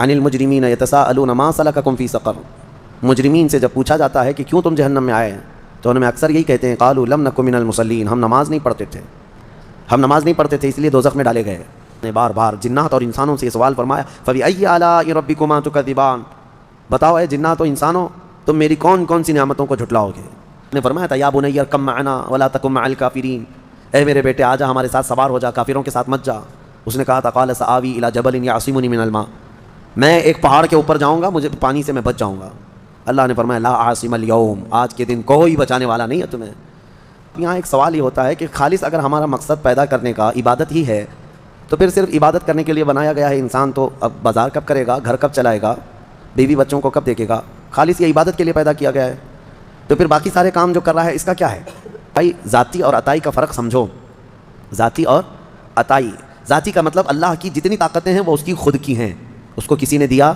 عن المجرمین یتساءلون ما سلککم فی سقر، مجرمین سے جب پوچھا جاتا ہے کہ کیوں تم جہنم میں آئے ہیں تو انہوں میں اکثر یہی کہتے ہیں قالوا لم نک من المصلین، ہم نماز نہیں پڑھتے تھے اس لیے دوزخ میں ڈالے گئے۔ نے بار بار جنات اور انسانوں سے یہ سوال فرمایا فبأی آلاء ربکما تکذبان، بتاؤ اے جنات و انسانوں تم میری کون کون سی نعمتوں کو جھٹلاؤ گے؟ نے فرمایا تھا یا بنی ارکب معنا ولا تکن مع الکافرین، اے میرے بیٹے آ جا ہمارے ساتھ سوار ہو جا، کافروں کے ساتھ مت جا۔ اس نے کہا تھا قال سآوی الی جبل یعصمنی من الماء، میں ایک پہاڑ کے اوپر جاؤں گا، مجھے پانی سے میں بچ جاؤں گا۔ اللہ نے فرمایا لا عاصم اليوم، آج کے دن کوئی بچانے والا نہیں ہے تمہیں۔ یہاں ایک سوال یہ ہوتا ہے کہ خالص اگر ہمارا مقصد پیدا کرنے کا عبادت ہی ہے تو پھر صرف عبادت کرنے کے لیے بنایا گیا ہے انسان، تو اب بازار کب کرے گا، گھر کب چلائے گا، بیوی بچوں کو کب دیکھے گا؟ خالص یہ عبادت کے لیے پیدا کیا گیا ہے، تو پھر باقی سارے کام جو کر رہا ہے اس کا کیا ہے؟ بھائی ذاتی اور عطائی کا فرق سمجھو، ذاتی اور عطائی۔ ذاتی کا مطلب اللہ کی جتنی طاقتیں ہیں وہ اس کی خود کی ہیں، اس کو کسی نے دیا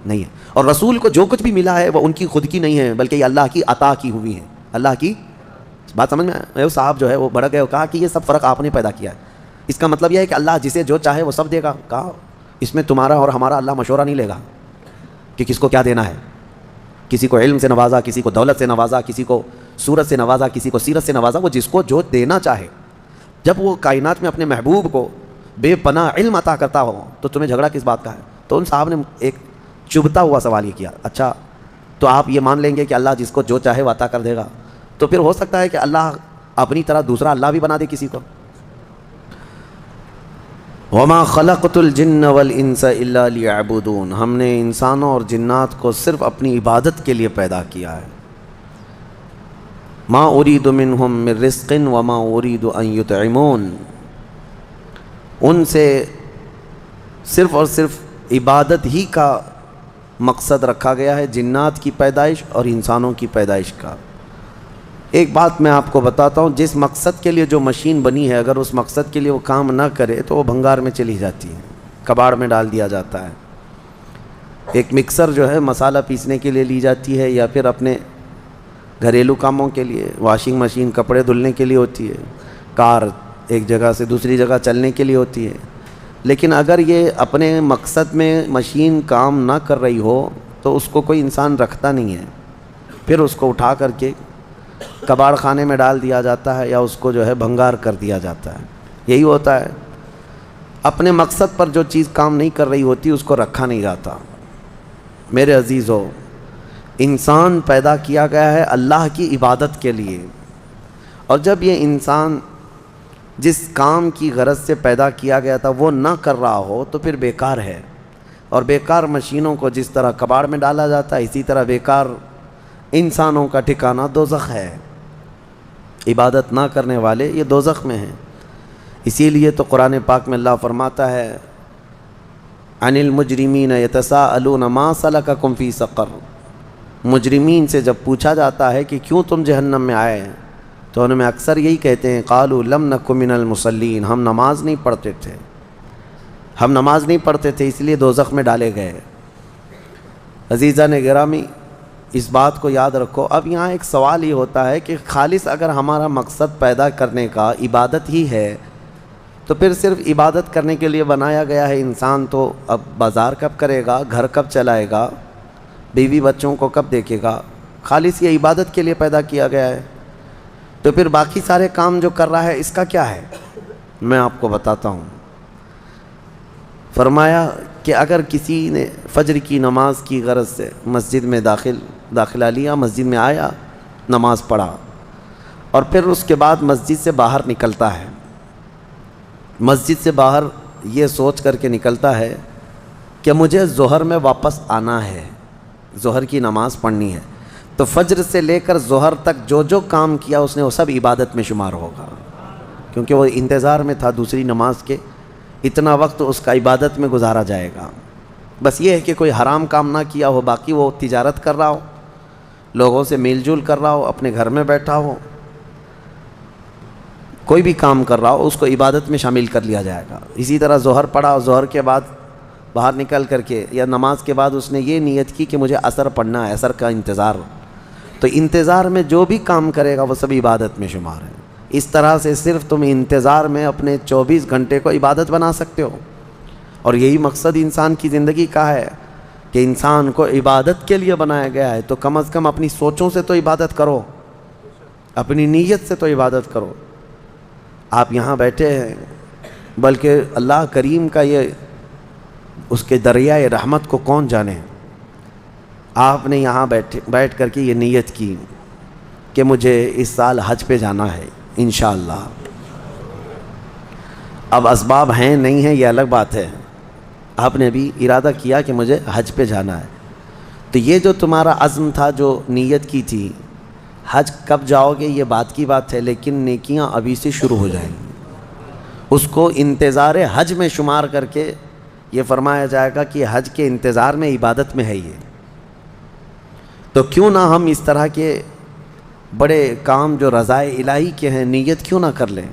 نہیں ہے، اور رسول کو جو کچھ بھی ملا ہے وہ ان کی خود کی نہیں ہے بلکہ یہ اللہ کی عطا کی ہوئی ہے، اللہ کی بات سمجھ میں آئے؟ صاحب جو ہے وہ بڑھ گئے اور کہا کہ یہ سب فرق آپ نے پیدا کیا ہے، اس کا مطلب یہ ہے کہ اللہ جسے جو چاہے وہ سب دے گا؟ کہا اس میں تمہارا اور ہمارا اللہ مشورہ نہیں لے گا کہ کس کو کیا دینا ہے۔ کسی کو علم سے نوازا، کسی کو دولت سے نوازا، کسی کو صورت سے نوازا، کسی کو سیرت سے نوازا، وہ جس کو جو دینا چاہے۔ جب وہ کائنات میں اپنے محبوب کو بے پناہ علم عطا کرتا ہو تو تمہیں جھگڑا کس بات کا ہے؟ تو ان صاحب نے ایک چبھتا ہوا سوال یہ کیا، اچھا تو آپ یہ مان لیں گے کہ اللہ جس کو جو چاہے وہ عطا کر دے گا، تو پھر ہو سکتا ہے کہ اللہ اپنی طرح دوسرا اللہ بھی بنا دے کسی کو؟ وَمَا خَلَقْتُ الْجِنَّ وَالْإِنسَ إِلَّا لِيَعْبُدُونَ، ہم نے انسانوں اور جنات کو صرف اپنی عبادت کے لیے پیدا کیا ہے۔ مَا أُرِيدُ مِنْهُمْ مِنْ رِزْقٍ وَمَا أُرِيدُ أَنْ يُطْعِمُونَ، ان سے صرف اور صرف عبادت ہی کا مقصد رکھا گیا ہے، جنات کی پیدائش اور انسانوں کی پیدائش کا۔ ایک بات میں آپ کو بتاتا ہوں، جس مقصد کے لیے جو مشین بنی ہے اگر اس مقصد کے لیے وہ کام نہ کرے تو وہ بھنگار میں چلی جاتی ہے، کباڑ میں ڈال دیا جاتا ہے۔ ایک مکسر جو ہے مسالہ پیسنے کے لیے لی جاتی ہے، یا پھر اپنے گھریلو کاموں کے لیے، واشنگ مشین کپڑے دھلنے کے لیے ہوتی ہے، کار ایک جگہ سے دوسری جگہ چلنے کے لیے ہوتی ہے۔ لیکن اگر یہ اپنے مقصد میں مشین کام نہ کر رہی ہو تو اس کو کوئی انسان رکھتا نہیں ہے، پھر اس کو اٹھا کر کے کباڑ خانے میں ڈال دیا جاتا ہے یا اس کو جو ہے بھنگار کر دیا جاتا ہے۔ یہی ہوتا ہے، اپنے مقصد پر جو چیز کام نہیں کر رہی ہوتی اس کو رکھا نہیں جاتا۔ میرے عزیزو، انسان پیدا کیا گیا ہے اللہ کی عبادت کے لیے، اور جب یہ انسان جس کام کی غرض سے پیدا کیا گیا تھا وہ نہ کر رہا ہو تو پھر بیکار ہے، اور بیکار مشینوں کو جس طرح کباڑ میں ڈالا جاتا ہے اسی طرح بیکار انسانوں کا ٹھکانہ دوزخ ہے۔ عبادت نہ کرنے والے یہ دوزخ میں ہیں۔ اسی لیے تو قرآن پاک میں اللہ فرماتا ہے عن المجرمین یتساءلون ما سلککم فی سقر، مجرمین سے جب پوچھا جاتا ہے کہ کیوں تم جہنم میں آئے ہیں تو انہوں میں اکثر یہی کہتے ہیں قالوا لم نک من المصلین، ہم نماز نہیں پڑھتے تھے اس لیے دوزخ میں ڈالے گئے۔ عزیزان گرامی، اس بات کو یاد رکھو۔ اب یہاں ایک سوال یہ ہوتا ہے کہ خالص اگر ہمارا مقصد پیدا کرنے کا عبادت ہی ہے تو پھر صرف عبادت کرنے کے لیے بنایا گیا ہے انسان، تو اب بازار کب کرے گا، گھر کب چلائے گا، بیوی بچوں کو کب دیکھے گا؟ خالص یہ عبادت کے لیے پیدا کیا گیا ہے، تو پھر باقی سارے کام جو کر رہا ہے اس کا کیا ہے؟ میں آپ کو بتاتا ہوں۔ فرمایا کہ اگر کسی نے فجر کی نماز کی غرض سے مسجد میں داخلہ لیا، مسجد میں آیا، نماز پڑھا، اور پھر اس کے بعد مسجد سے باہر نکلتا ہے، مسجد سے باہر یہ سوچ کر کے نکلتا ہے کہ مجھے ظہر میں واپس آنا ہے، ظہر کی نماز پڑھنی ہے، تو فجر سے لے کر ظہر تک جو جو کام کیا اس نے وہ سب عبادت میں شمار ہوگا، کیونکہ وہ انتظار میں تھا دوسری نماز کے، اتنا وقت اس کا عبادت میں گزارا جائے گا۔ بس یہ ہے کہ کوئی حرام کام نہ کیا ہو، باقی وہ تجارت کر رہا ہو، لوگوں سے میل جول کر رہا ہو، اپنے گھر میں بیٹھا ہو، کوئی بھی کام کر رہا ہو اس کو عبادت میں شامل کر لیا جائے گا۔ اسی طرح ظہر پڑھا، ظہر کے بعد باہر نکل کر کے یا نماز کے بعد اس نے یہ نیت کی کہ مجھے عصر پڑھنا ہے، عصر کا انتظار، تو انتظار میں جو بھی کام کرے گا وہ سب عبادت میں شمار ہے۔ اس طرح سے صرف تم انتظار میں اپنے 24 گھنٹے کو عبادت بنا سکتے ہو، اور یہی مقصد انسان کی زندگی کا ہے۔ کہ انسان کو عبادت کے لیے بنایا گیا ہے تو کم از کم اپنی سوچوں سے تو عبادت کرو، اپنی نیت سے تو عبادت کرو۔ آپ یہاں بیٹھے ہیں، بلکہ اللہ کریم کا یہ اس کے دریائے رحمت کو کون جانے، آپ نے یہاں بیٹھ کر کے یہ نیت کی کہ مجھے اس سال حج پہ جانا ہے انشاءاللہ۔ اب اسباب ہیں نہیں ہیں یہ الگ بات ہے، آپ نے بھی ارادہ کیا کہ مجھے حج پہ جانا ہے، تو یہ جو تمہارا عزم تھا، جو نیت کی تھی، حج کب جاؤ گے یہ بات کی بات ہے، لیکن نیکیاں ابھی سے شروع ہو جائیں گی۔ اس کو انتظار حج میں شمار کر کے یہ فرمایا جائے گا کہ حج کے انتظار میں عبادت میں ہے یہ۔ تو کیوں نہ ہم اس طرح کے بڑے کام جو رضائے الہی کے ہیں نیت کیوں نہ کر لیں۔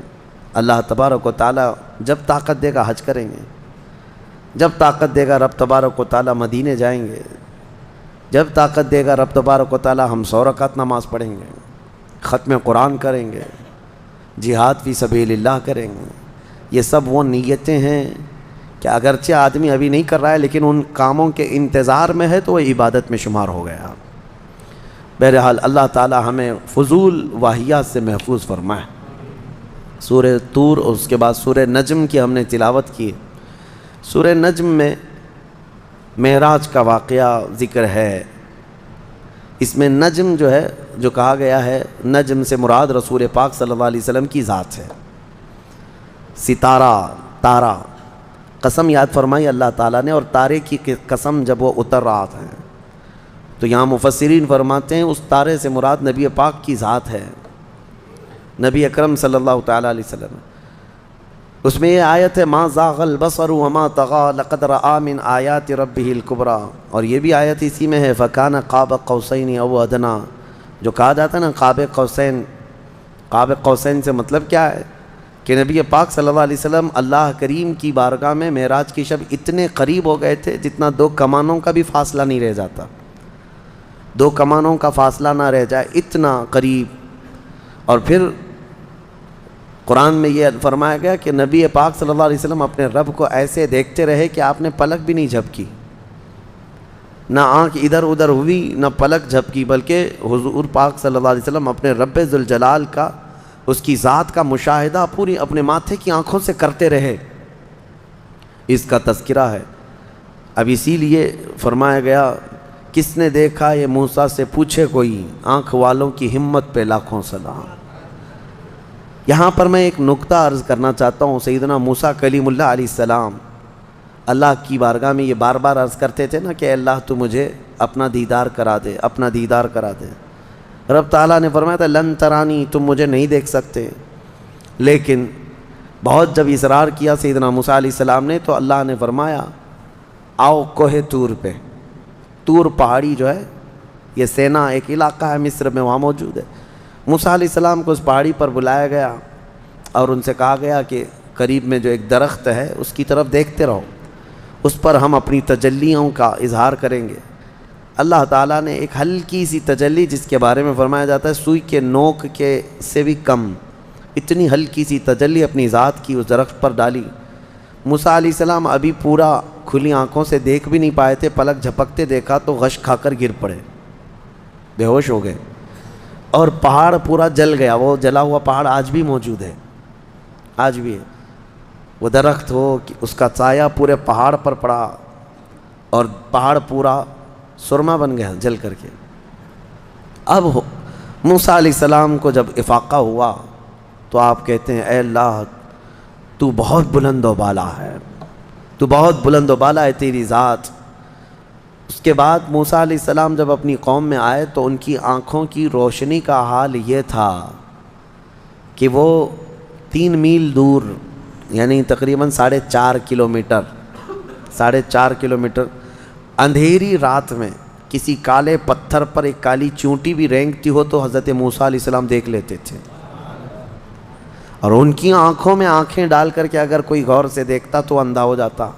اللہ تبارک و تعالیٰ جب طاقت دے گا حج کریں گے، جب طاقت دے گا رب تبارک و تعالیٰ مدینے جائیں گے، جب طاقت دے گا رب تبارک و تعالیٰ ہم 100 رکعت نماز پڑھیں گے، ختم قرآن کریں گے، جہاد فی سبیل اللہ کریں گے۔ یہ سب وہ نیتیں ہیں کہ اگرچہ آدمی ابھی نہیں کر رہا ہے لیکن ان کاموں کے انتظار میں ہے تو وہ عبادت میں شمار ہو گیا۔ بہرحال اللہ تعالیٰ ہمیں فضول واہیات سے محفوظ فرمائے۔ سورہ طور اور اس کے بعد سورہ نجم کی ہم نے تلاوت کی۔ سورہ نجم میں معراج کا واقعہ ذکر ہے۔ اس میں نجم جو ہے، جو کہا گیا ہے، نجم سے مراد رسول پاک صلی اللہ علیہ وسلم کی ذات ہے۔ ستارہ، تارہ، قسم یاد فرمائی اللہ تعالیٰ نے، اور تارے کی قسم جب وہ اتر رہا تھا تو یہاں مفسرین فرماتے ہیں اس تارے سے مراد نبی پاک کی ذات ہے، نبی اکرم صلی اللہ تعالیٰ علیہ وسلم۔ اس میں یہ آیت ہے ما زاغ البصر وما طغى لقد رأى من آیات ربه الکبریٰ، اور یہ بھی آیت اسی میں ہے فکان قاب قوسین او ادنیٰ، جو کہا جاتا ہے نا قاب قوسین۔ قاب قوسین سے مطلب کیا ہے کہ نبی پاک صلی اللہ علیہ وسلم اللہ کریم کی بارگاہ میں معراج کی شب اتنے قریب ہو گئے تھے جتنا 2 کمانوں کا بھی فاصلہ نہیں رہ جاتا، 2 کمانوں کا فاصلہ نہ رہ جائے، اتنا قریب۔ اور پھر قرآن میں یہ فرمایا گیا کہ نبی پاک صلی اللہ علیہ وسلم اپنے رب کو ایسے دیکھتے رہے کہ آپ نے پلک بھی نہیں جھپکی، نہ آنکھ ادھر ادھر ہوئی نہ پلک جھپکی، بلکہ حضور پاک صلی اللہ علیہ وسلم اپنے رب ذوالجلال کا، اس کی ذات کا مشاہدہ پوری اپنے ماتھے کی آنکھوں سے کرتے رہے۔ اس کا تذکرہ ہے۔ اب اسی لیے فرمایا گیا کس نے دیکھا یہ موسیٰ سے پوچھے کوئی، آنکھ والوں کی ہمت پہ لاکھوں سلام۔ یہاں پر میں ایک نکتہ عرض کرنا چاہتا ہوں۔ سیدنا موسیٰ کلیم اللہ علیہ السلام اللہ کی بارگاہ میں یہ بار بار عرض کرتے تھے نا کہ اللہ تو مجھے اپنا دیدار کرا دے، اپنا دیدار کرا دے۔ رب تعالیٰ نے فرمایا تھا لن ترانی، تم مجھے نہیں دیکھ سکتے، لیکن بہت جب اصرار کیا سیدنا موسیٰ علیہ السلام نے تو اللہ نے فرمایا آؤ کوہ طور پہ۔ طور پہاڑی جو ہے یہ سینا ایک علاقہ ہے مصر میں، وہاں موجود ہے۔ موسیٰ علیہ السلام کو اس پہاڑی پر بلایا گیا اور ان سے کہا گیا کہ قریب میں جو ایک درخت ہے اس کی طرف دیکھتے رہو، اس پر ہم اپنی تجلیوں کا اظہار کریں گے۔ اللہ تعالیٰ نے ایک ہلکی سی تجلی، جس کے بارے میں فرمایا جاتا ہے سوئی کے نوک کے سے بھی کم، اتنی ہلکی سی تجلی اپنی ذات کی اس درخت پر ڈالی۔ موسیٰ علیہ السلام ابھی پورا کھلی آنکھوں سے دیکھ بھی نہیں پائے تھے، پلک جھپکتے دیکھا تو غش کھا کر گر پڑے، بے ہوش ہو گئے، اور پہاڑ پورا جل گیا۔ وہ جلا ہوا پہاڑ آج بھی موجود ہے، آج بھی ہے۔ وہ درخت ہو کہ اس کا سایہ پورے پہاڑ پر پڑا اور پہاڑ پورا سرما بن گیا جل کر کے۔ اب موسیٰ علیہ السلام کو جب افاقہ ہوا تو آپ کہتے ہیں اے اللہ تو بہت بلند و بالا ہے، تو بہت بلند و بالا ہے تیری ذات۔ اس کے بعد موسیٰ علیہ السلام جب اپنی قوم میں آئے تو ان کی آنکھوں کی روشنی کا حال یہ تھا کہ وہ 3 میل دور، یعنی تقریباً 4.5 کلومیٹر، 4.5 کلومیٹر اندھیری رات میں کسی کالے پتھر پر ایک کالی چونٹی بھی رینگتی ہو تو حضرت موسیٰ علیہ السلام دیکھ لیتے تھے۔ اور ان کی آنکھوں میں آنکھیں ڈال کر کے اگر کوئی غور سے دیکھتا تو اندھا ہو جاتا۔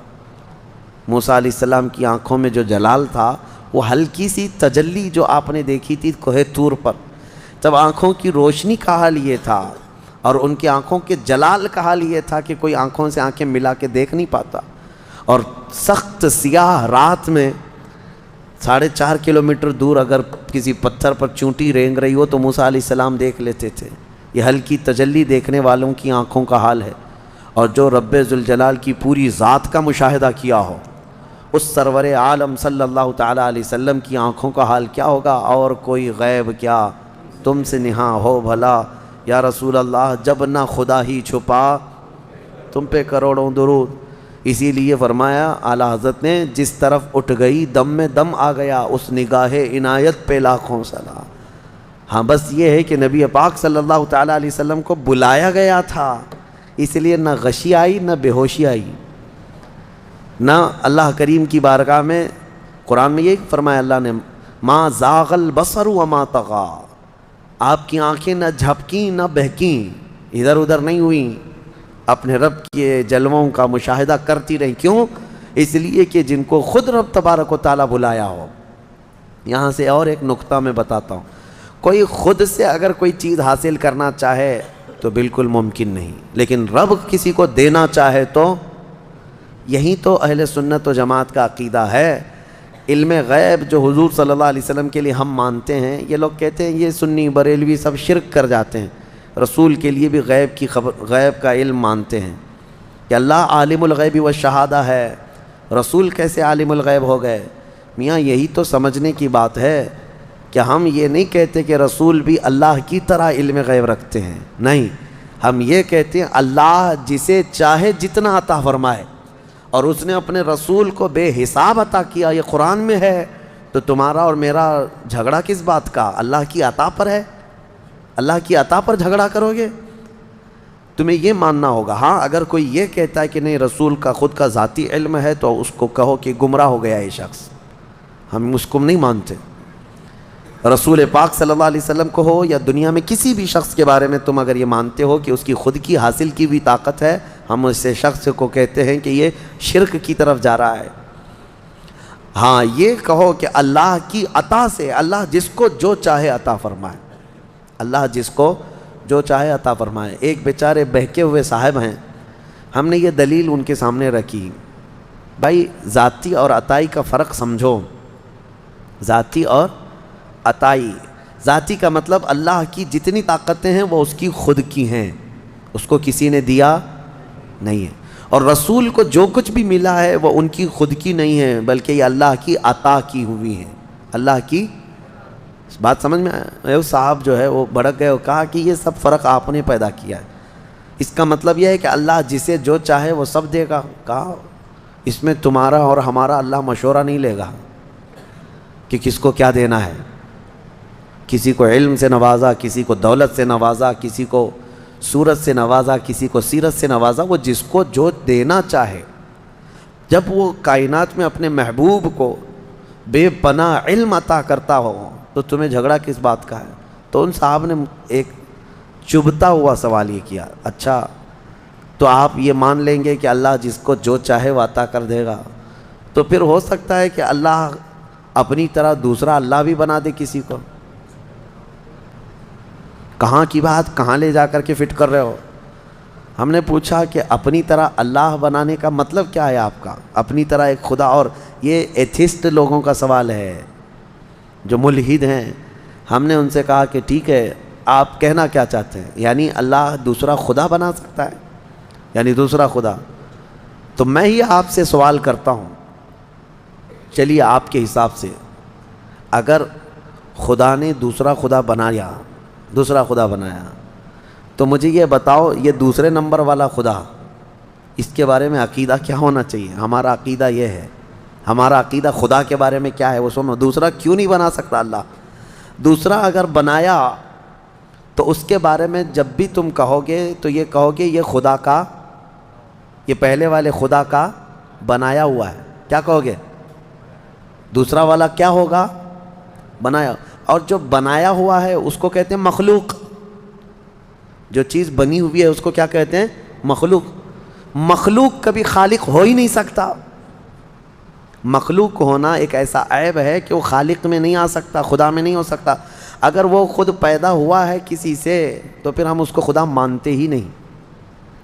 موسیٰ علیہ السلام کی آنکھوں میں جو جلال تھا، وہ ہلکی سی تجلی جو آپ نے دیکھی تھی کوہ طور پر، تب آنکھوں کی روشنی کا حال یہ تھا اور ان کی آنکھوں کے جلال کا حال یہ تھا کہ کوئی آنکھوں سے آنکھیں ملا کے دیکھ نہیں پاتا۔ اور سخت سیاہ رات میں 4.5 کلومیٹر دور اگر کسی پتھر پر چونٹی رینگ رہی ہو تو موسیٰ علیہ السلام دیکھ لیتے تھے۔ یہ ہلکی تجلی دیکھنے والوں کی آنکھوں کا حال ہے، اور جو رب ذوالجلال کی پوری ذات کا مشاہدہ کیا ہو اس سرور عالم صلی اللہ تعالیٰ علیہ وسلم کی آنکھوں کا حال کیا ہوگا؟ اور کوئی غیب کیا تم سے نہاں ہو بھلا یا رسول اللہ، جب نہ خدا ہی چھپا تم پہ کروڑوں درود۔ اسی لیے فرمایا اعلیٰ حضرت نے، جس طرف اٹھ گئی دم میں دم آ گیا، اس نگاہ عنایت پہ لاکھوں سلام۔ ہاں بس یہ ہے کہ نبی پاک صلی اللہ تعالیٰ علیہ وسلم کو بلایا گیا تھا، اس لیے نہ غشی آئی نہ بے ہوشی آئی، نہ اللہ کریم کی بارگاہ میں۔ قرآن میں یہ فرمایا اللہ نے، ما زاغ البصر وما طغى، آپ کی آنکھیں نہ جھپکیں نہ بہکیں، ادھر ادھر نہیں ہوئیں، اپنے رب کے جلووں کا مشاہدہ کرتی رہیں۔ کیوں؟ اس لیے کہ جن کو خود رب تبارک و تعالیٰ بلایا ہو۔ یہاں سے اور ایک نقطہ میں بتاتا ہوں، کوئی خود سے اگر کوئی چیز حاصل کرنا چاہے تو بالکل ممکن نہیں، لیکن رب کسی کو دینا چاہے تو، یہی تو اہل سنت و جماعت کا عقیدہ ہے۔ علم غیب جو حضور صلی اللہ علیہ وسلم کے لیے ہم مانتے ہیں، یہ لوگ کہتے ہیں یہ سنی بریلوی سب شرک کر جاتے ہیں، رسول کے لیے بھی غیب کی خبر، غیب کا علم مانتے ہیں کہ اللہ عالم الغیب والشہادہ ہے، رسول کیسے عالم الغیب ہو گئے؟ میاں یہی تو سمجھنے کی بات ہے کہ ہم یہ نہیں کہتے کہ رسول بھی اللہ کی طرح علم غیب رکھتے ہیں، نہیں، ہم یہ کہتے ہیں اللہ جسے چاہے جتنا عطا فرمائے، اور اس نے اپنے رسول کو بے حساب عطا کیا، یہ قرآن میں ہے، تو تمہارا اور میرا جھگڑا کس بات کا؟ اللہ کی عطا پر ہے، اللہ کی عطا پر جھگڑا کرو گے؟ تمہیں یہ ماننا ہوگا۔ ہاں اگر کوئی یہ کہتا ہے کہ نہیں رسول کا خود کا ذاتی علم ہے تو اس کو کہو کہ گمراہ ہو گیا یہ شخص، ہم اس کو نہیں مانتے۔ رسول پاک صلی اللہ علیہ وسلم کو ہو یا دنیا میں کسی بھی شخص کے بارے میں تم اگر یہ مانتے ہو کہ اس کی خود کی حاصل کی بھی طاقت ہے، ہم اس سے شخص کو کہتے ہیں کہ یہ شرک کی طرف جا رہا ہے۔ ہاں یہ کہو کہ اللہ کی عطا سے اللہ جس کو جو چاہے عطا فرمائے، اللہ جس کو جو چاہے عطا فرمائے۔ ایک بیچارے بہکے ہوئے صاحب ہیں، ہم نے یہ دلیل ان کے سامنے رکھی، بھائی ذاتی اور عطائی کا فرق سمجھو۔ ذاتی اور عطائی، ذاتی کا مطلب اللہ کی جتنی طاقتیں ہیں وہ اس کی خود کی ہیں، اس کو کسی نے دیا نہیں ہے، اور رسول کو جو کچھ بھی ملا ہے وہ ان کی خود کی نہیں ہے بلکہ یہ اللہ کی عطا کی ہوئی ہیں، اللہ کی۔ بات سمجھ میں آئے؟ صاحب جو ہے وہ بھڑک گئے اور کہا کہ یہ سب فرق آپ نے پیدا کیا ہے، اس کا مطلب یہ ہے کہ اللہ جسے جو چاہے وہ سب دے گا۔ کہا اس میں تمہارا اور ہمارا اللہ مشورہ نہیں لے گا کہ کس کو کیا دینا ہے۔ کسی کو علم سے نوازا، کسی کو دولت سے نوازا، کسی کو صورت سے نوازا، کسی کو سیرت سے نوازا، وہ جس کو جو دینا چاہے۔ جب وہ کائنات میں اپنے محبوب کو بے پناہ علم عطا کرتا ہو تو تمہیں جھگڑا کس بات کا ہے؟ تو ان صاحب نے ایک چبھتا ہوا سوال یہ کیا، اچھا تو آپ یہ مان لیں گے کہ اللہ جس کو جو چاہے وہ عطا کر دے گا، تو پھر ہو سکتا ہے کہ اللہ اپنی طرح دوسرا اللہ بھی بنا دے کسی کو؟ کہاں کی بات کہاں لے جا کر کے فٹ کر رہے ہو؟ ہم نے پوچھا کہ اپنی طرح اللہ بنانے کا مطلب کیا ہے آپ کا؟ اپنی طرح ایک خدا، اور یہ ایتھسٹ لوگوں کا سوال ہے جو ملحد ہیں۔ ہم نے ان سے کہا کہ ٹھیک ہے، آپ کہنا کیا چاہتے ہیں؟ یعنی اللہ دوسرا خدا بنا سکتا ہے؟ یعنی دوسرا خدا؟ تو میں ہی آپ سے سوال کرتا ہوں، چلیے آپ کے حساب سے اگر خدا نے دوسرا خدا بنایا، دوسرا خدا بنایا، تو مجھے یہ بتاؤ یہ دوسرے نمبر والا خدا، اس کے بارے میں عقیدہ کیا ہونا چاہیے؟ ہمارا عقیدہ یہ ہے، ہمارا عقیدہ خدا کے بارے میں کیا ہے وہ سنو۔ دوسرا کیوں نہیں بنا سکتا اللہ؟ دوسرا اگر بنایا تو اس کے بارے میں جب بھی تم کہو گے تو یہ کہو گے یہ خدا کا، یہ پہلے والے خدا کا بنایا ہوا ہے۔ کیا کہو گے؟ دوسرا والا کیا ہوگا؟ بنایا۔ اور جو بنایا ہوا ہے اس کو کہتے ہیں مخلوق، جو چیز بنی ہوئی ہے اس کو کیا کہتے ہیں؟ مخلوق۔ مخلوق کبھی خالق ہو ہی نہیں سکتا۔ مخلوق ہونا ایک ایسا عیب ہے کہ وہ خالق میں نہیں آ سکتا، خدا میں نہیں ہو سکتا۔ اگر وہ خود پیدا ہوا ہے کسی سے تو پھر ہم اس کو خدا مانتے ہی نہیں،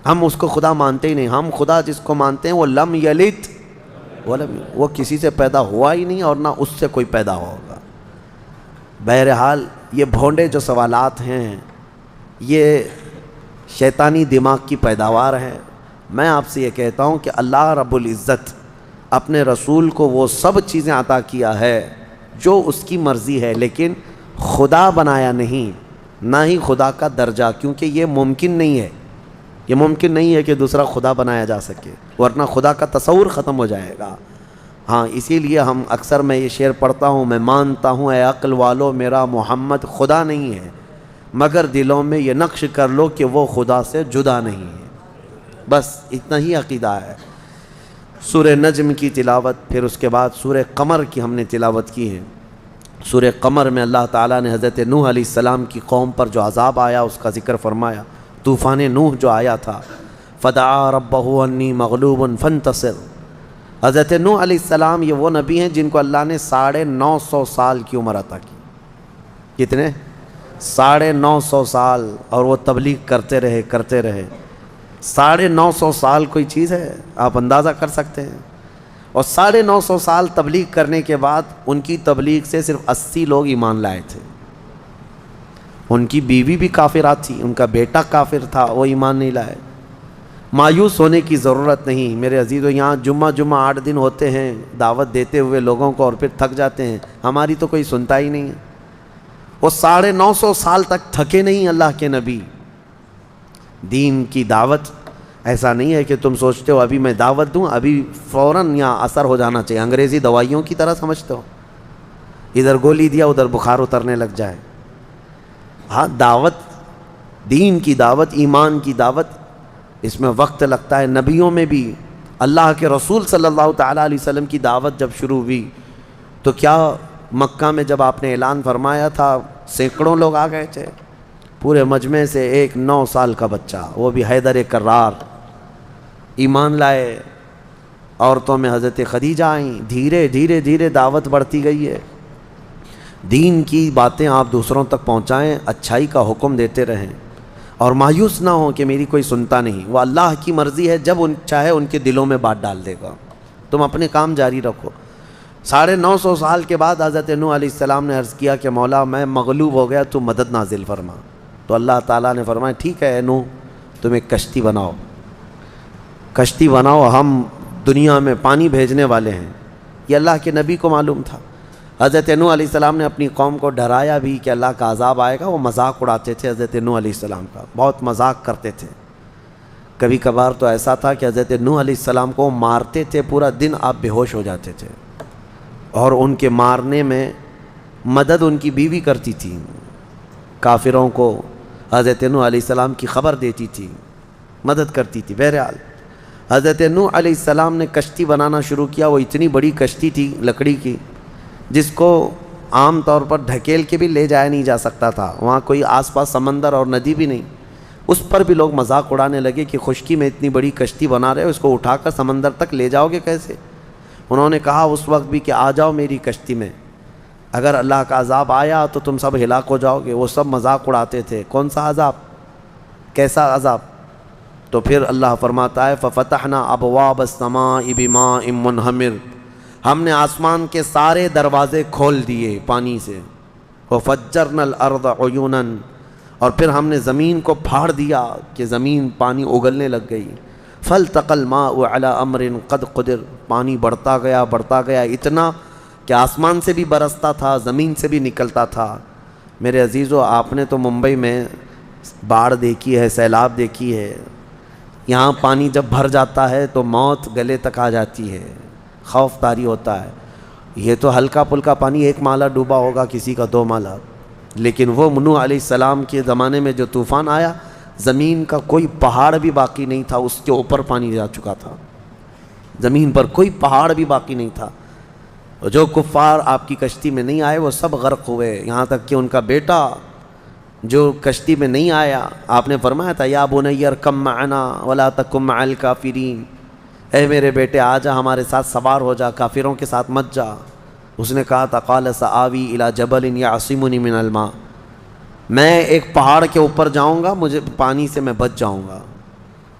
ہم اس کو خدا مانتے ہی نہیں۔ ہم خدا جس کو مانتے ہیں وہ لم یلد وہ کسی سے پیدا ہوا ہی نہیں اور نہ اس سے کوئی پیدا ہوگا۔ بہرحال یہ بھونڈے جو سوالات ہیں یہ شیطانی دماغ کی پیداوار ہے۔ میں آپ سے یہ کہتا ہوں کہ اللہ رب العزت اپنے رسول کو وہ سب چیزیں عطا کیا ہے جو اس کی مرضی ہے، لیکن خدا بنایا نہیں، نہ ہی خدا کا درجہ، کیونکہ یہ ممکن نہیں ہے، یہ ممکن نہیں ہے کہ دوسرا خدا بنایا جا سکے، ورنہ خدا کا تصور ختم ہو جائے گا۔ ہاں اسی لیے ہم اکثر میں یہ شعر پڑھتا ہوں، میں مانتا ہوں اے عقل والو میرا محمد خدا نہیں ہے، مگر دلوں میں یہ نقش کر لو کہ وہ خدا سے جدا نہیں ہے۔ بس اتنا ہی عقیدہ ہے۔ سورہ نجم کی تلاوت، پھر اس کے بعد سورہ قمر کی ہم نے تلاوت کی ہے۔ سورہ قمر میں اللہ تعالیٰ نے حضرت نوح علیہ السلام کی قوم پر جو عذاب آیا اس کا ذکر فرمایا۔ طوفان نوح جو آیا تھا، فدعا ربہ انی مغلوب فانتصر۔ حضرت نوح علیہ السلام یہ وہ نبی ہیں جن کو اللہ نے 950 سال کی عمر عطا کی۔ کتنے؟ 950 سال، اور وہ تبلیغ کرتے رہے 950 سال کوئی چیز ہے؟ آپ اندازہ کر سکتے ہیں۔ اور 950 سال تبلیغ کرنے کے بعد ان کی تبلیغ سے صرف 80 لوگ ایمان لائے تھے۔ ان کی بیوی بھی کافرہ تھی، ان کا بیٹا کافر تھا، وہ ایمان نہیں لائے۔ مایوس ہونے کی ضرورت نہیں میرے عزیزو، یہاں جمعہ 8 دن ہوتے ہیں دعوت دیتے ہوئے لوگوں کو، اور پھر تھک جاتے ہیں، ہماری تو کوئی سنتا ہی نہیں ہے۔ وہ 950 سال تک تھکے نہیں اللہ کے نبی۔ دین کی دعوت ایسا نہیں ہے کہ تم سوچتے ہو ابھی میں دعوت دوں ابھی فوراً یہاں اثر ہو جانا چاہیے، انگریزی دوائیوں کی طرح سمجھتے ہو، ادھر گولی دیا ادھر بخار اترنے لگ جائے۔ ہاں دعوت، دین کی دعوت، ایمان کی دعوت، اس میں وقت لگتا ہے۔ نبیوں میں بھی اللہ کے رسول صلی اللہ تعالیٰ علیہ وسلم کی دعوت جب شروع ہوئی تو کیا مکہ میں جب آپ نے اعلان فرمایا تھا سینکڑوں لوگ آ گئے تھے، پورے مجمع سے ایک 9 سال کا بچہ، وہ بھی حیدر کرار، ایمان لائے۔ عورتوں میں حضرت خدیجہ آئیں، دھیرے دھیرے دھیرے دعوت بڑھتی گئی ہے۔ دین کی باتیں آپ دوسروں تک پہنچائیں، اچھائی کا حکم دیتے رہیں، اور مایوس نہ ہوں کہ میری کوئی سنتا نہیں۔ وہ اللہ کی مرضی ہے، جب چاہے ان کے دلوں میں بات ڈال دے گا، تم اپنے کام جاری رکھو۔ 950 سال کے بعد حضرت نوح علیہ السلام نے عرض کیا کہ مولا میں مغلوب ہو گیا، تو مدد نازل فرما۔ تو اللہ تعالیٰ نے فرمایا ٹھیک ہے نوح، تم ایک کشتی بناؤ، کشتی بناؤ، ہم دنیا میں پانی بھیجنے والے ہیں۔ یہ اللہ کے نبی کو معلوم تھا۔ حضرت نوح علیہ السلام نے اپنی قوم کو ڈرایا بھی کہ اللہ کا عذاب آئے گا۔ وہ مذاق اڑاتے تھے حضرت نوح علیہ السلام کا، بہت مذاق کرتے تھے۔ کبھی کبھار تو ایسا تھا کہ حضرت نوح علیہ السلام کو مارتے تھے، پورا دن آپ بے ہوش ہو جاتے تھے، اور ان کے مارنے میں مدد ان کی بیوی کرتی تھی، کافروں کو حضرت نوح علیہ السلام کی خبر دیتی تھی، مدد کرتی تھی۔ بہرحال حضرت نوح علیہ السلام نے کشتی بنانا شروع کیا۔ وہ اتنی بڑی کشتی تھی لکڑی کی، جس کو عام طور پر ڈھکیل کے بھی لے جایا نہیں جا سکتا تھا، وہاں کوئی آس پاس سمندر اور ندی بھی نہیں۔ اس پر بھی لوگ مذاق اڑانے لگے کہ خشکی میں اتنی بڑی کشتی بنا رہے ہو، اس کو اٹھا کر سمندر تک لے جاؤ گے کیسے؟ انہوں نے کہا اس وقت بھی کہ آ جاؤ میری کشتی میں، اگر اللہ کا عذاب آیا تو تم سب ہلاک ہو جاؤ گے۔ وہ سب مذاق اڑاتے تھے، کون سا عذاب، کیسا عذاب؟ تو پھر اللہ فرماتا ہے فَفَتَحْنَا أَبْوَابَ السَّمَاءِ بِمَاءٍ مُنْهَمِرٍ، ہم نے آسمان کے سارے دروازے کھول دیے پانی سے۔ وَفَجَّرْنَا الْأَرْضَ عُيُونًا، اور پھر ہم نے زمین کو پھاڑ دیا کہ زمین پانی اگلنے لگ گئی۔ فَالْتَقَى الْمَاءُ عَلَى أَمْرٍ قَدْ قُدِرَ، پانی بڑھتا گیا اتنا کہ آسمان سے بھی برستا تھا، زمین سے بھی نکلتا تھا۔ میرے عزیزو، آپ نے تو ممبئی میں باڑھ دیکھی ہے، سیلاب دیکھی ہے، یہاں پانی جب بھر جاتا ہے تو موت گلے تک آ جاتی ہے، خوف طاری ہوتا ہے۔ یہ تو ہلکا پھلکا پانی، 1 مالا ڈوبا ہوگا، کسی کا 2 مالا، لیکن وہ نوح علیہ السلام کے زمانے میں جو طوفان آیا، زمین کا کوئی پہاڑ بھی باقی نہیں تھا، اس کے اوپر پانی جا چکا تھا، زمین پر کوئی پہاڑ بھی باقی نہیں تھا۔ جو کفار آپ کی کشتی میں نہیں آئے وہ سب غرق ہوئے، یہاں تک کہ ان کا بیٹا جو کشتی میں نہیں آیا، آپ نے فرمایا تھا یا بنی ارکب معنا ولا تکن مع الکافرین، اے میرے بیٹے آ جا، ہمارے ساتھ سوار ہو جا، کافروں کے ساتھ مت جا۔ اس نے کہا تھا قال سآوی الی جبل یعصمنی من الماء، میں ایک پہاڑ کے اوپر جاؤں گا، مجھے پانی سے میں بچ جاؤں گا۔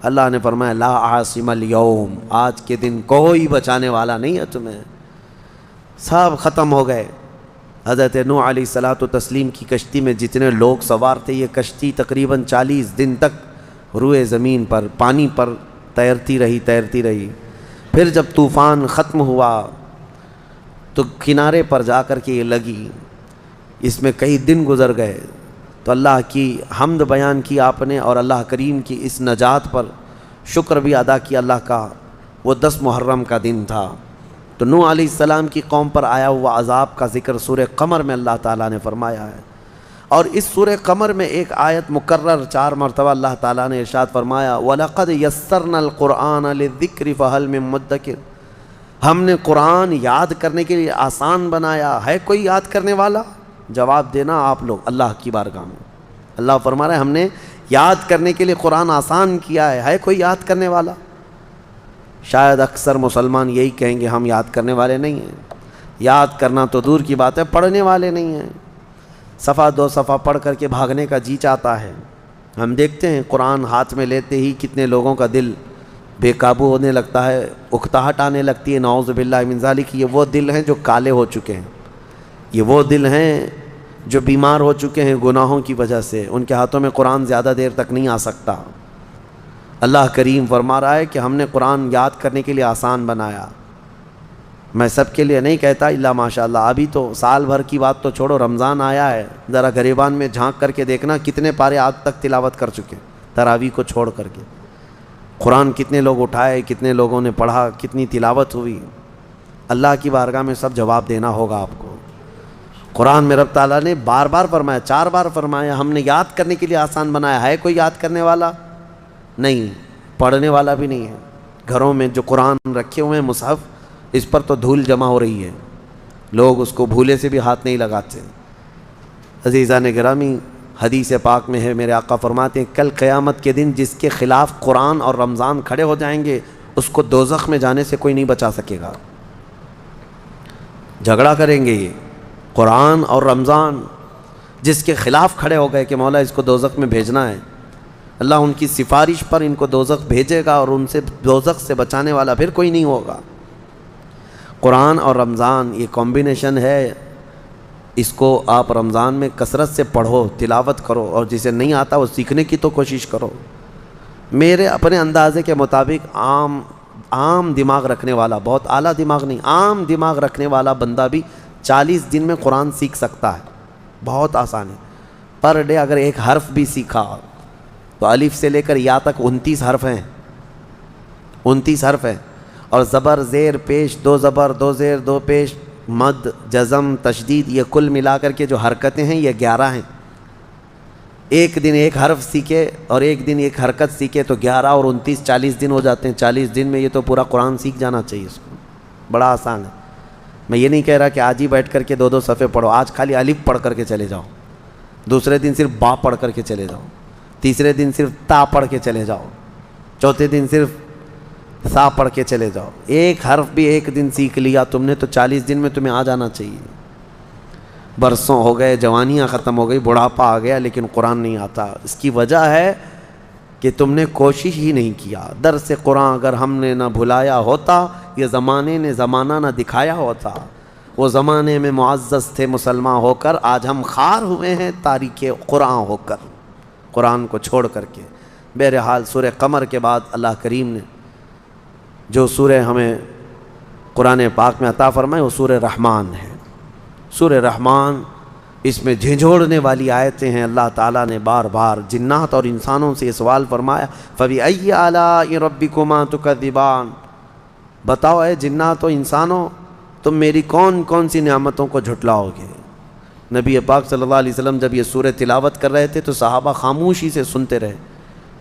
اللہ نے فرمایا لا عاصم اليوم، آج کے دن کوئی بچانے والا نہیں ہے تمہیں، سب ختم ہو گئے۔ حضرت نوح علیہ الصلاۃ والتسلیم کی کشتی میں جتنے لوگ سوار تھے، یہ کشتی تقریباً 40 دن تک روئے زمین پر پانی پر تیرتی رہی۔ پھر جب طوفان ختم ہوا تو کنارے پر جا کر کے یہ لگی، اس میں کئی دن گزر گئے، تو اللہ کی حمد بیان کی آپ نے، اور اللہ کریم کی اس نجات پر شکر بھی ادا کیا اللہ کا۔ وہ 10 محرم کا دن تھا۔ تو نوح علیہ السلام کی قوم پر آیا ہوا عذاب کا ذکر سورہ قمر میں اللہ تعالیٰ نے فرمایا ہے، اور اس سورہ قمر میں ایک آیت مکرر 4 مرتبہ اللہ تعالیٰ نے ارشاد فرمایا وَلَقَدْ يَسَّرْنَا الْقُرْآنَ لِلذِّكْرِ فَهَلْ مِن مُدَّكِرٍ، ہم نے قرآن یاد کرنے کے لیے آسان بنایا، ہے کوئی یاد کرنے والا؟ جواب دینا آپ لوگ اللہ کی بارگاہ میں۔ اللہ فرما رہا ہے ہم نے یاد کرنے کے لیے قرآن آسان کیا ہے کوئی یاد کرنے والا؟ شاید اکثر مسلمان یہی کہیں گے ہم یاد کرنے والے نہیں ہیں، یاد کرنا تو دور کی بات ہے، پڑھنے والے نہیں ہیں، صفحہ 2 صفحہ پڑھ کر کے بھاگنے کا جی چاہتا ہے۔ ہم دیکھتے ہیں قرآن ہاتھ میں لیتے ہی کتنے لوگوں کا دل بے قابو ہونے لگتا ہے، اکتاہٹ آنے لگتی ہے، نعوذ باللہ من ذالک۔ یہ وہ دل ہیں جو کالے ہو چکے ہیں، یہ وہ دل ہیں جو بیمار ہو چکے ہیں گناہوں کی وجہ سے، ان کے ہاتھوں میں قرآن زیادہ دیر تک نہیں آ سکتا۔ اللہ کریم فرما رہا ہے کہ ہم نے قرآن یاد کرنے کے لیے آسان بنایا۔ میں سب کے لیے نہیں کہتا الا ماشاء اللہ، ابھی تو سال بھر کی بات تو چھوڑو، رمضان آیا ہے، ذرا گریبان میں جھانک کر کے دیکھنا کتنے پارے آج تک تلاوت کر چکے، تراویح کو چھوڑ کر کے قرآن کتنے لوگ اٹھائے، کتنے لوگوں نے پڑھا، کتنی تلاوت ہوئی۔ اللہ کی بارگاہ میں سب جواب دینا ہوگا آپ کو۔ قرآن میں رب تعالیٰ نے بار بار فرمایا، 4 بار فرمایا ہم نے یاد کرنے کے لیے آسان بنایا، ہے کوئی یاد کرنے والا؟ نہیں، پڑھنے والا بھی نہیں ہے۔ گھروں میں جو قرآن رکھے ہوئے ہیں مصحف، اس پر تو دھول جمع ہو رہی ہے، لوگ اس کو بھولے سے بھی ہاتھ نہیں لگاتے۔ عزیزان گرامی، حدیث پاک میں ہے، میرے آقا فرماتے ہیں کل قیامت کے دن جس کے خلاف قرآن اور رمضان کھڑے ہو جائیں گے، اس کو دوزخ میں جانے سے کوئی نہیں بچا سکے گا۔ جھگڑا کریں گے یہ قرآن اور رمضان، جس کے خلاف کھڑے ہو گئے کہ مولا اس کو دوزخ میں بھیجنا ہے، اللہ ان کی سفارش پر ان کو دوزخ بھیجے گا، اور ان سے دوزخ سے بچانے والا پھر کوئی نہیں ہوگا۔ قرآن اور رمضان یہ کمبینیشن ہے، اس کو آپ رمضان میں کثرت سے پڑھو، تلاوت کرو، اور جسے نہیں آتا وہ سیکھنے کی تو کوشش کرو۔ میرے اپنے اندازے کے مطابق عام دماغ رکھنے والا، بہت اعلیٰ دماغ نہیں، عام دماغ رکھنے والا بندہ بھی 40 دن میں قرآن سیکھ سکتا ہے، بہت آسان ہے۔ پر ڈے اگر ایک حرف بھی سیکھا تو الف سے لے کر یا تک 29 حرف ہیں، 29 حرف ہیں، اور زبر زیر پیش، 2 زبر 2 زیر 2 پیش، مد جزم تشدید، یہ کل ملا کر کے جو حرکتیں ہیں یہ 11 ہیں۔ ایک دن ایک حرف سیکھے اور ایک دن ایک حرکت سیکھے تو 11 اور 29 40 دن ہو جاتے ہیں۔ 40 دن میں یہ تو پورا قرآن سیکھ جانا چاہیے، اس کو بڑا آسان ہے۔ میں یہ نہیں کہہ رہا کہ آج ہی بیٹھ کر کے 2 صفحے پڑھو، آج خالی الف پڑھ کر کے چلے جاؤ، دوسرے دن صرف با پڑھ کر کے چلے جاؤ، تیسرے دن صرف تا پڑھ کے چلے جاؤ، چوتھے دن صرف سا پڑھ کے چلے جاؤ۔ ایک حرف بھی ایک دن سیکھ لیا تم نے تو 40 دن میں تمہیں آ جانا چاہیے۔ برسوں ہو گئے، جوانیاں ختم ہو گئی، بڑھاپا آ گیا، لیکن قرآن نہیں آتا۔ اس کی وجہ ہے کہ تم نے کوشش ہی نہیں کیا۔ درس قرآن اگر ہم نے نہ بھلایا ہوتا، یہ زمانے نے زمانہ نہ دکھایا ہوتا، وہ زمانے میں معزز تھے مسلمان ہو کر، آج ہم خار ہوئے ہیں تاریک قرآن ہو کر، قرآن کو چھوڑ کر کے۔ بہرحال سورہ قمر کے بعد اللہ کریم نے جو سورہ ہمیں قرآن پاک میں عطا فرمائے وہ سورہ رحمان ہے۔ سورہ رحمان، اس میں جھنجھوڑنے والی آیتیں ہیں۔ اللہ تعالیٰ نے بار بار جنات اور انسانوں سے یہ سوال فرمایا فَبِأَيِّ آلَاءِ رَبِّكُمَا تُكَذِّبَانِ، بتاؤ اے جنات و انسانوں تم میری کون کون سی نعمتوں کو جھٹلاؤ گے۔ نبی پاک صلی اللہ علیہ وسلم جب یہ سورہ تلاوت کر رہے تھے تو صحابہ خاموشی سے سنتے رہے۔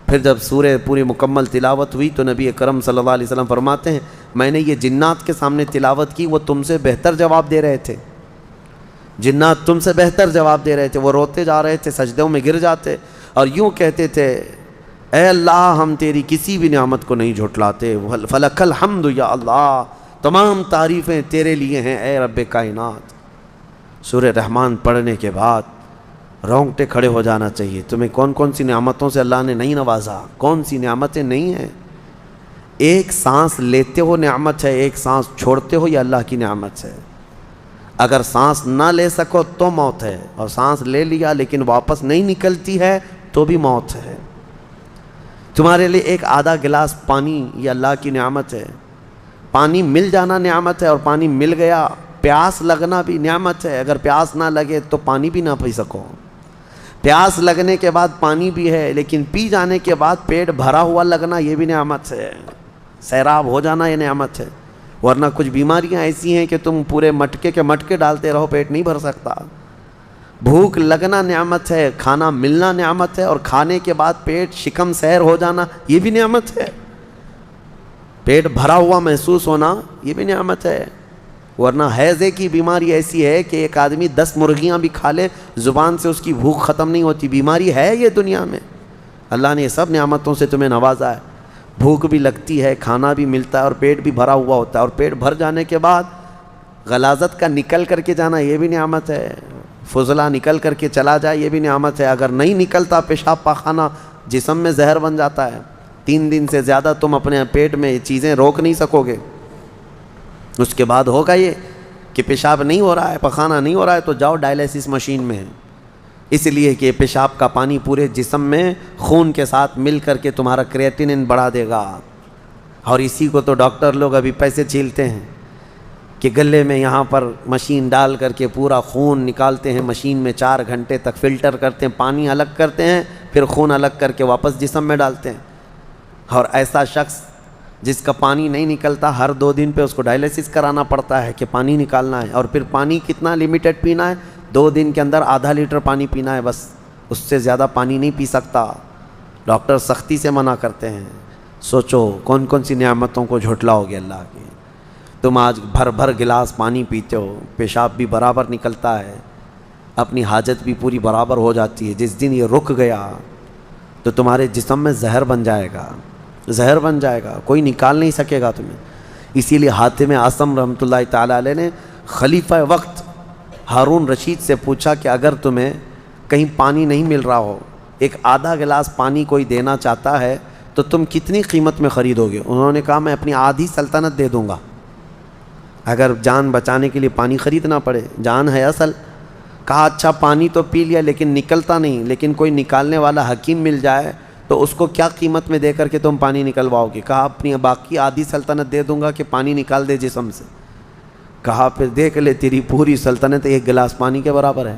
پھر جب سورہ پوری مکمل تلاوت ہوئی تو نبی اکرم صلی اللہ علیہ وسلم فرماتے ہیں میں نے یہ جنات کے سامنے تلاوت کی، وہ تم سے بہتر جواب دے رہے تھے، جنات تم سے بہتر جواب دے رہے تھے۔ وہ روتے جا رہے تھے، سجدوں میں گر جاتے اور یوں کہتے تھے اے اللہ ہم تیری کسی بھی نعمت کو نہیں جھٹلاتے، فلک الحمد یا اللہ، تمام تعریفیں تیرے لیے ہیں اے رب کائنات۔ سورہ رحمان پڑھنے کے بعد رونگٹے کھڑے ہو جانا چاہیے. تمہیں کون کون سی نعمتوں سے اللہ نے نہیں نوازا, کون سی نعمتیں نہیں ہیں. ایک سانس لیتے ہو نعمت ہے, ایک سانس چھوڑتے ہو یہ اللہ کی نعمت ہے. اگر سانس نہ لے سکو تو موت ہے, اور سانس لے لیا لیکن واپس نہیں نکلتی ہے تو بھی موت ہے. تمہارے لیے ایک آدھا گلاس پانی یہ اللہ کی نعمت ہے. پانی مل جانا نعمت ہے, اور پانی مل گیا. پیاس لگنا بھی نعمت ہے, اگر پیاس نہ لگے تو پانی بھی نہ پی سکو. پیاس لگنے کے بعد پانی بھی ہے, لیکن پی جانے کے بعد پیٹ بھرا ہوا لگنا یہ بھی نعمت ہے. سیراب ہو جانا یہ نعمت ہے. ورنہ کچھ بیماریاں ایسی ہیں کہ تم پورے مٹکے کے مٹکے ڈالتے رہو, پیٹ نہیں بھر سکتا. بھوک لگنا نعمت ہے, کھانا ملنا نعمت ہے, اور کھانے کے بعد پیٹ شکم سیر ہو جانا یہ بھی نعمت ہے. پیٹ بھرا ہوا محسوس ہونا یہ بھی نعمت ہے. ورنہ حیضے کی بیماری ایسی ہے کہ ایک آدمی 10 مرغیاں بھی کھا لے زبان سے اس کی بھوک ختم نہیں ہوتی. بیماری ہے یہ دنیا میں. اللہ نے یہ سب نعمتوں سے تمہیں نوازا ہے. بھوک بھی لگتی ہے, کھانا بھی ملتا ہے, اور پیٹ بھی بھرا ہوا ہوتا ہے. اور پیٹ بھر جانے کے بعد غلاظت کا نکل کر کے جانا یہ بھی نعمت ہے. فضلہ نکل کر کے چلا جائے یہ بھی نعمت ہے. اگر نہیں نکلتا پیشاب پاخانہ جسم میں زہر بن جاتا ہے. 3 دن سے زیادہ تم اپنے پیٹ میں یہ چیزیں روک نہیں سکو گے. اس کے بعد ہوگا یہ کہ پیشاب نہیں ہو رہا ہے, پخانہ نہیں ہو رہا ہے, تو جاؤ ڈائلیسس مشین میں. اس لیے کہ پیشاب کا پانی پورے جسم میں خون کے ساتھ مل کر کے تمہارا کریٹینن بڑھا دے گا. اور اسی کو تو ڈاکٹر لوگ ابھی پیسے چھیلتے ہیں کہ گلے میں یہاں پر مشین ڈال کر کے پورا خون نکالتے ہیں. مشین میں 4 گھنٹے تک فلٹر کرتے ہیں, پانی الگ کرتے ہیں, پھر خون الگ کر کے واپس جسم میں ڈالتے ہیں. اور ایسا شخص جس کا پانی نہیں نکلتا, ہر 2 دن پہ اس کو ڈائلیسس کرانا پڑتا ہے کہ پانی نکالنا ہے. اور پھر پانی کتنا لمیٹڈ پینا ہے, 2 دن کے اندر آدھا لیٹر پانی پینا ہے بس, اس سے زیادہ پانی نہیں پی سکتا. ڈاکٹر سختی سے منع کرتے ہیں. سوچو کون کون سی نعمتوں کو جھٹلاؤ گے اللہ کی. تم آج بھر بھر گلاس پانی پیتے ہو, پیشاب بھی برابر نکلتا ہے, اپنی حاجت بھی پوری برابر ہو جاتی ہے. جس دن یہ رک گیا تو تمہارے جسم میں زہر بن جائے گا, زہر بن جائے گا, کوئی نکال نہیں سکے گا تمہیں. اسی لیے حاتم اعصم رحمۃ اللہ تعالیٰ علیہ نے خلیفہ وقت ہارون رشید سے پوچھا کہ اگر تمہیں کہیں پانی نہیں مل رہا ہو, ایک آدھا گلاس پانی کوئی دینا چاہتا ہے تو تم کتنی قیمت میں خریدو گے؟ انہوں نے کہا میں اپنی آدھی سلطنت دے دوں گا اگر جان بچانے کے لیے پانی خریدنا پڑے. جان ہے اصل. کہا اچھا پانی تو پی لیا لیکن نکلتا نہیں, لیکن کوئی نکالنے والا حکیم مل جائے تو اس کو کیا قیمت میں دے کر کے تم پانی نکلواؤ گے؟ کہا اپنی باقی آدھی سلطنت دے دوں گا کہ پانی نکال دے جسم سے. کہا پھر دیکھ لے تیری پوری سلطنت 1 گلاس پانی کے برابر ہے,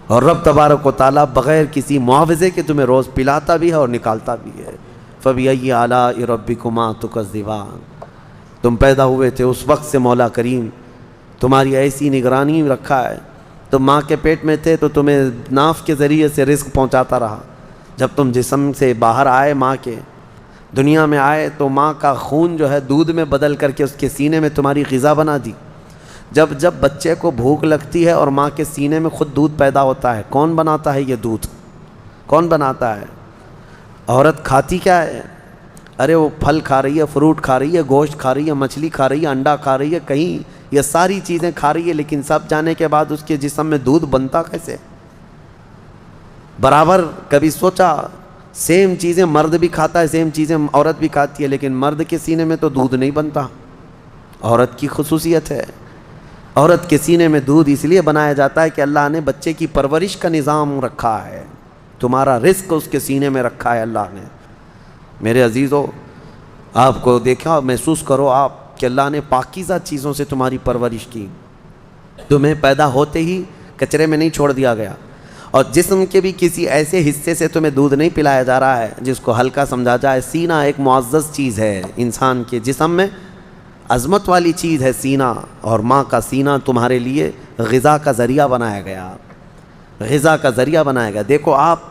اور رب تبارک و تعالیٰ بغیر کسی معاوضے کے تمہیں روز پلاتا بھی ہے اور نکالتا بھی ہے. فَبِأَيِّ آلَاءِ رَبِّكُمَا تُكَذِّبَانِ. تم پیدا ہوئے تھے اس وقت سے مولا کریم تمہاری ایسی نگرانی رکھا ہے. تم ماں کے پیٹ میں تھے تو تمہیں ناف کے ذریعے سے رزق پہنچاتا رہا. جب تم جسم سے باہر آئے, ماں کے دنیا میں آئے, تو ماں کا خون جو ہے دودھ میں بدل کر کے اس کے سینے میں تمہاری غذا بنا دی. جب بچے کو بھوک لگتی ہے اور ماں کے سینے میں خود دودھ پیدا ہوتا ہے, کون بناتا ہے یہ دودھ؟ کون بناتا ہے؟ عورت کھاتی کیا ہے؟ ارے وہ پھل کھا رہی ہے, فروٹ کھا رہی ہے, گوشت کھا رہی ہے, مچھلی کھا رہی ہے, انڈا کھا رہی ہے, کہیں یہ ساری چیزیں کھا رہی ہے, لیکن سب جانے کے بعد اس کے جسم میں دودھ بنتا کیسے؟ برابر کبھی سوچا سیم چیزیں مرد بھی کھاتا ہے, سیم چیزیں عورت بھی کھاتی ہے, لیکن مرد کے سینے میں تو دودھ نہیں بنتا. عورت کی خصوصیت ہے. عورت کے سینے میں دودھ اس لیے بنایا جاتا ہے کہ اللہ نے بچے کی پرورش کا نظام رکھا ہے. تمہارا رزق اس کے سینے میں رکھا ہے اللہ نے. میرے عزیزو, آپ کو دیکھا, محسوس کرو آپ کہ اللہ نے پاکیزہ چیزوں سے تمہاری پرورش کی. تمہیں پیدا ہوتے ہی کچرے میں نہیں چھوڑ دیا گیا, اور جسم کے بھی کسی ایسے حصے سے تمہیں دودھ نہیں پلایا جا رہا ہے جس کو ہلکا سمجھا جائے. سینہ ایک معزز چیز ہے انسان کے جسم میں, عظمت والی چیز ہے سینہ, اور ماں کا سینہ تمہارے لیے غذا کا ذریعہ بنایا گیا, غذا کا ذریعہ بنایا گیا. دیکھو آپ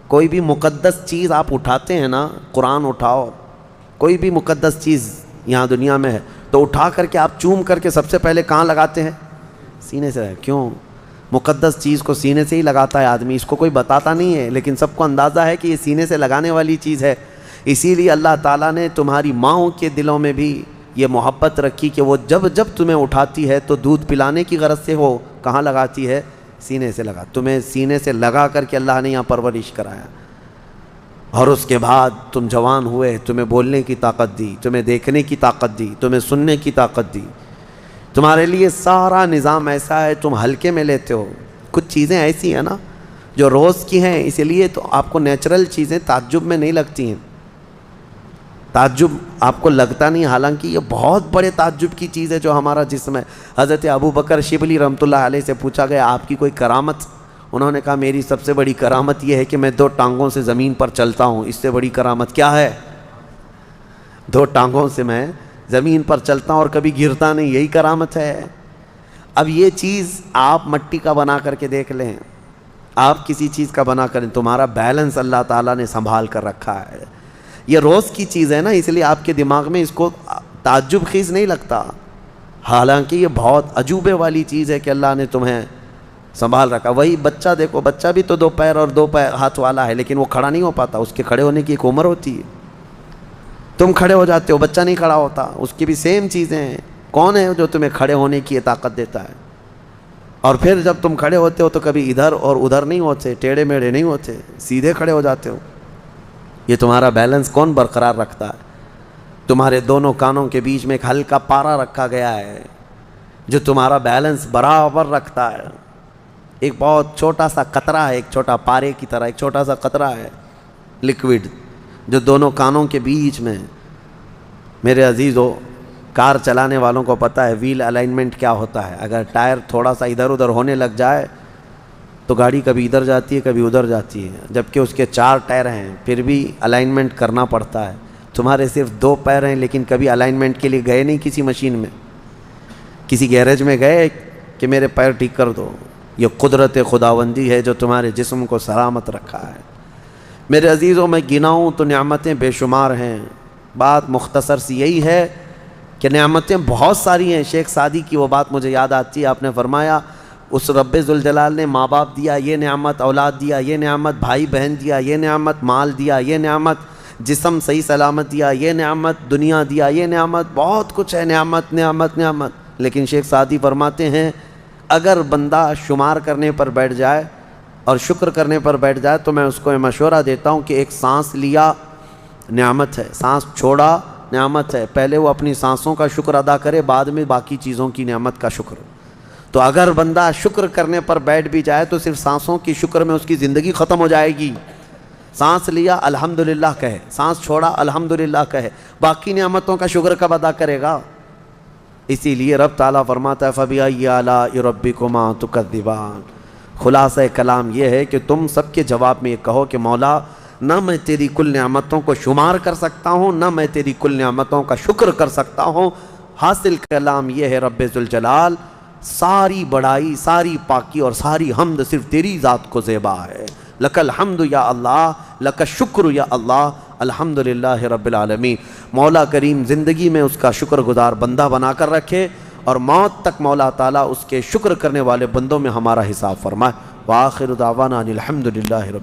کوئی بھی مقدس چیز آپ اٹھاتے ہیں نا, قرآن اٹھاؤ, کوئی بھی مقدس چیز یہاں دنیا میں ہے تو اٹھا کر کے آپ چوم کر کے سب سے پہلے کہاں لگاتے ہیں؟ سینے سے. کیوں؟ مقدس چیز کو سینے سے ہی لگاتا ہے آدمی. اس کو کوئی بتاتا نہیں ہے, لیکن سب کو اندازہ ہے کہ یہ سینے سے لگانے والی چیز ہے. اسی لیے اللہ تعالیٰ نے تمہاری ماؤں کے دلوں میں بھی یہ محبت رکھی کہ وہ جب تمہیں اٹھاتی ہے تو دودھ پلانے کی غرض سے وہ کہاں لگاتی ہے؟ سینے سے لگا، تمہیں سینے سے لگا کر کے اللہ نے یہاں پرورش کرایا، اور اس کے بعد تم جوان ہوئے، تمہیں بولنے کی طاقت دی، تمہیں دیکھنے کی طاقت دی، تمہیں سننے کی طاقت دی، تمہارے لیے سارا نظام ایسا ہے، تم ہلکے میں لیتے ہو۔ کچھ چیزیں ایسی ہیں نا جو روز کی ہیں، اسی لیے تو آپ کو نیچرل چیزیں تعجب میں نہیں لگتی ہیں، تعجب آپ کو لگتا نہیں، حالانکہ یہ بہت بڑے تعجب کی چیز ہے جو ہمارا جسم ہے۔ حضرت ابو بکر شبلی رحمۃ اللہ علیہ سے پوچھا گیا آپ کی کوئی کرامت؟ انہوں نے کہا میری سب سے بڑی کرامت یہ ہے کہ میں 2 ٹانگوں سے زمین پر چلتا ہوں، اس سے بڑی کرامت کیا ہے؟ 2 ٹانگوں سے میں زمین پر چلتا ہوں اور کبھی گرتا نہیں، یہی کرامت ہے۔ اب یہ چیز آپ مٹی کا بنا کر کے دیکھ لیں، آپ کسی چیز کا بنا کریں، تمہارا بیلنس اللہ تعالیٰ نے سنبھال کر رکھا ہے۔ یہ روز کی چیز ہے نا، اس لیے آپ کے دماغ میں اس کو تعجب خیز نہیں لگتا، حالانکہ یہ بہت عجوبے والی چیز ہے کہ اللہ نے تمہیں سنبھال رکھا۔ وہی بچہ دیکھو، بچہ بھی تو 2 پیر اور 2 ہاتھ والا ہے، لیکن وہ کھڑا نہیں ہو پاتا، اس کے کھڑے ہونے کی ایک عمر ہوتی ہے۔ تم کھڑے ہو جاتے ہو، بچہ نہیں کھڑا ہوتا، اس کی بھی سیم چیزیں ہیں۔ کون ہے جو تمہیں کھڑے ہونے کی طاقت دیتا ہے؟ اور پھر جب تم کھڑے ہوتے ہو تو کبھی ادھر اور ادھر نہیں ہوتے، ٹیڑھے میڑھے نہیں ہوتے، سیدھے کھڑے ہو جاتے ہو۔ یہ تمہارا بیلنس کون برقرار رکھتا ہے؟ تمہارے دونوں کانوں کے بیچ میں ایک ہلکا پارا رکھا گیا ہے جو تمہارا بیلنس برابر رکھتا ہے۔ ایک بہت چھوٹا سا قطرہ ہے، ایک چھوٹا پارے کی طرح ایک چھوٹا سا قطرہ ہے لیکوڈ جو دونوں کانوں کے بیچ میں۔ میرے عزیزو، کار چلانے والوں کو پتہ ہے ویل الائنمنٹ کیا ہوتا ہے۔ اگر ٹائر تھوڑا سا ادھر ادھر ہونے لگ جائے تو گاڑی کبھی ادھر جاتی ہے کبھی ادھر جاتی ہے، جبکہ اس کے 4 ٹائر ہیں پھر بھی الائنمنٹ کرنا پڑتا ہے۔ تمہارے صرف 2 پیر ہیں، لیکن کبھی الائنمنٹ کے لیے گئے نہیں کسی مشین میں، کسی گیرج میں گئے کہ میرے پیر ٹھیک کر دو؟ یہ قدرت خداوندی ہے جو تمہارے جسم کو سلامت رکھا ہے۔ میرے عزیزوں، میں گناؤں تو نعمتیں بے شمار ہیں، بات مختصر سی یہی ہے کہ نعمتیں بہت ساری ہیں۔ شیخ سعدی کی وہ بات مجھے یاد آتی ہے، آپ نے فرمایا اس رب ذوالجلال نے ماں باپ دیا، یہ نعمت، اولاد دیا، یہ نعمت، بھائی بہن دیا، یہ نعمت، مال دیا، یہ نعمت، جسم صحیح سلامت دیا، یہ نعمت، دنیا دیا، یہ نعمت، بہت کچھ ہے، نعمت نعمت نعمت۔ لیکن شیخ سعدی فرماتے ہیں اگر بندہ شمار کرنے پر بیٹھ جائے اور شکر کرنے پر بیٹھ جائے تو میں اس کو یہ مشورہ دیتا ہوں کہ ایک سانس لیا نعمت ہے، سانس چھوڑا نعمت ہے، پہلے وہ اپنی سانسوں کا شکر ادا کرے، بعد میں باقی چیزوں کی نعمت کا شکر۔ تو اگر بندہ شکر کرنے پر بیٹھ بھی جائے تو صرف سانسوں کی شکر میں اس کی زندگی ختم ہو جائے گی۔ سانس لیا الحمدللہ کہے، سانس چھوڑا الحمدللہ کہے، باقی نعمتوں کا شکر کب ادا کرے گا؟ اسی لیے رب تعالیٰ فرماتا ہے فَبِأَيِّ آلَاءِ رَبِّكُمَا تُكَذِّبَانِ۔ خلاصہ کلام یہ ہے کہ تم سب کے جواب میں یہ کہو کہ مولا نہ میں تیری کل نعمتوں کو شمار کر سکتا ہوں، نہ میں تیری کل نعمتوں کا شکر کر سکتا ہوں۔ حاصل کلام یہ ہے رب ذوالجلال ساری بڑائی، ساری پاکی اور ساری حمد صرف تیری ذات کو زیبا ہے۔ لک الحمد یا اللہ، لک الشکر یا اللہ، الحمدللہ رب العالمین۔ مولا کریم زندگی میں اس کا شکر گزار بندہ بنا کر رکھے اور موت تک مولا تعالیٰ اس کے شکر کرنے والے بندوں میں ہمارا حساب فرمائے۔ وآخر دعوانا ان الحمدللہ رب